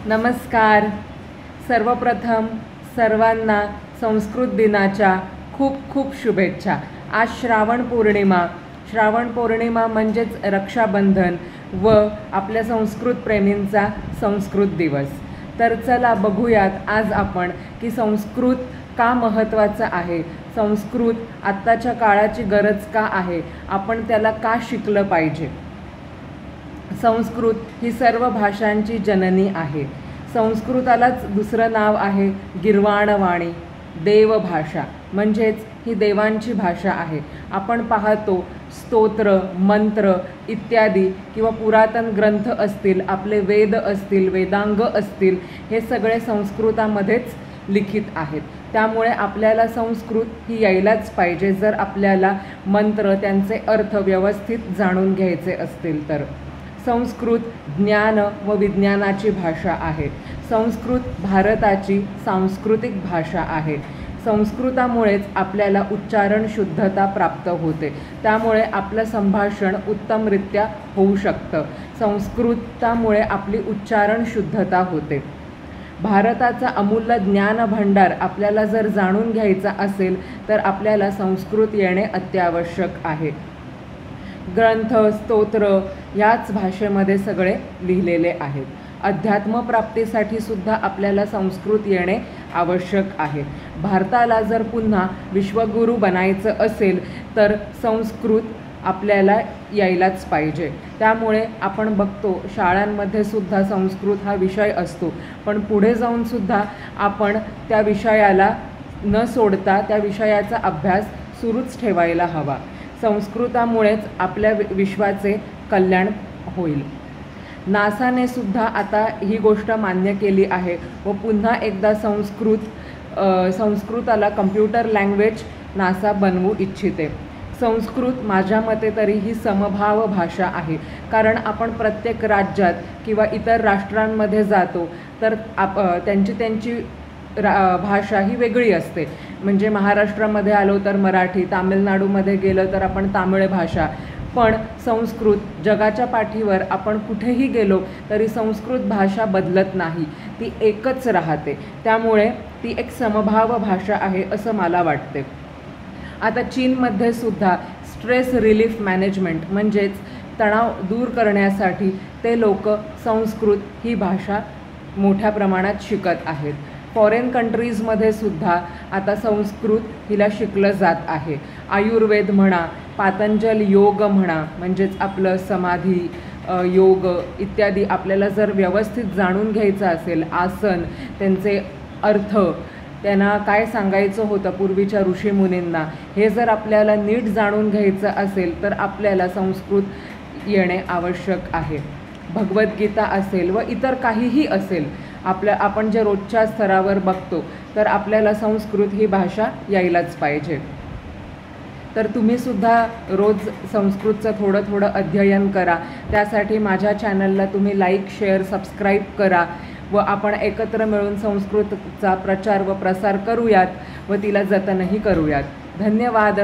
नमस्कार. सर्वप्रथम सर्वांना संस्कृत दिनाच्या खूप खूप शुभेच्छा. आज श्रावण पौर्णिमा म्हणजेच रक्षाबंधन व आपल्या संस्कृत प्रेमींचा संस्कृत दिवस. तर चला बघूयात आज आपण की संस्कृत का महत्त्वाचं आहे, संस्कृत आत्ताच्या काळाची गरज का आहे, आपण त्याला का शिकलं पाहिजे. संस्कृत ही सर्व भाषांची जननी आहे. संस्कृतालाच दुसरं नाव आहे गीर्वाणवाणी, देवभाषा, म्हणजेच ही देवांची भाषा आहे. आपण पाहतो स्तोत्र, मंत्र इत्यादी किंवा पुरातन ग्रंथ असतील, आपले वेद असतील, वेदांग असतील, हे सगळे संस्कृतामध्येच लिखित आहेत. त्यामुळे आपल्याला संस्कृत ही यायलाच पाहिजे जर आपल्याला मंत्र त्यांचे अर्थ व्यवस्थित जाणून घ्यायचे असतील तर. संस्कृत ज्ञान व विज्ञानाची भाषा आहे. संस्कृत भारताची सांस्कृतिक भाषा आहे. संस्कृतामुळेच आपल्याला उच्चारण शुद्धता प्राप्त होते. त्यामुळे आपलं संभाषण उत्तमरित्या होऊ शकतं. संस्कृतामुळे आपली उच्चारण शुद्धता होते. भारताचा अमूल्य ज्ञान भंडार आपल्याला जर जाणून घ्यायचा असेल तर आपल्याला संस्कृत येणे अत्यावश्यक आहे. ग्रंथ, स्तोत्र याच भाषेमध्ये सगळे लिहिलेले आहेत. अध्यात्मप्राप्तीसाठी सुद्धा आपल्याला संस्कृत येणे आवश्यक आहे. भारताला जर पुन्हा विश्वगुरू बनायचं असेल तर संस्कृत आपल्याला यायलाच पाहिजे. त्यामुळे आपण बघतो शाळांमध्ये सुद्धा संस्कृत हा विषय असतो, पण पुढे जाऊन सुद्धा आपण त्या विषयाला न सोडता त्या विषयाचा अभ्यास सुरूच ठेवायला हवा. संस्कृतामुळेच आपल्या विश्वाचे कल्याण होईल. नासाने सुद्धा आता ही गोष्ट मान्य केली आहे व पुन्हा एकदा संस्कृताला कम्प्युटर लँग्वेज नासा बनवू इच्छिते. संस्कृत माझ्या मते तरी ही समभाव भाषा आहे. कारण आपण प्रत्येक राज्यात किंवा इतर राष्ट्रांमध्ये जातो तर त्यांची भाषा ही वेगळी असते. म्हणजे महाराष्ट्रामध्ये आलो तर मराठी, तामिळनाडूमध्ये गेलं तर आपण तामिळ भाषा. पण संस्कृत जगाच्या पाठीवर आपण कुठेही गेलो तरी संस्कृत भाषा बदलत नाही, ती एकच राहते. त्यामुळे ती एक समभाव भाषा आहे असं मला वाटते. आता चीनमध्ये सुद्धा स्ट्रेस रिलीफ मॅनेजमेंट म्हणजेच तणाव दूर करण्यासाठी ते लोक संस्कृत ही भाषा मोठ्या प्रमाणात शिकत आहेत. फॉरेन कंट्रीजमध्ये सुद्धा आता संस्कृत हिला शिकलं जात आहे. आयुर्वेद म्हणा, पातंजल योग म्हणा, म्हणजेच आपलं समाधी योग इत्यादी आपल्याला जर व्यवस्थित जाणून घ्यायचं असेल, आसन त्यांचे अर्थ, त्यांना काय सांगायचं होतं पूर्वीच्या ऋषीमुनींना, हे जर आपल्याला नीट जाणून घ्यायचं असेल तर आपल्याला संस्कृत येणे आवश्यक आहे. भगवद्गीता असेल व इतर काहीही असेल, आपण जे रोजच्या स्तरावर बघतो तर आपल्याला संस्कृत ही भाषा यायलाच पाहिजे. तर तुम्हीसुद्धा रोज संस्कृतचं थोडं अध्ययन करा. त्यासाठी माझ्या चॅनलला तुम्ही लाईक, शेअर, सबस्क्राईब करा व आपण एकत्र मिळून संस्कृतचा प्रचार व प्रसार करूयात व तिला जतनही करूयात. धन्यवाद.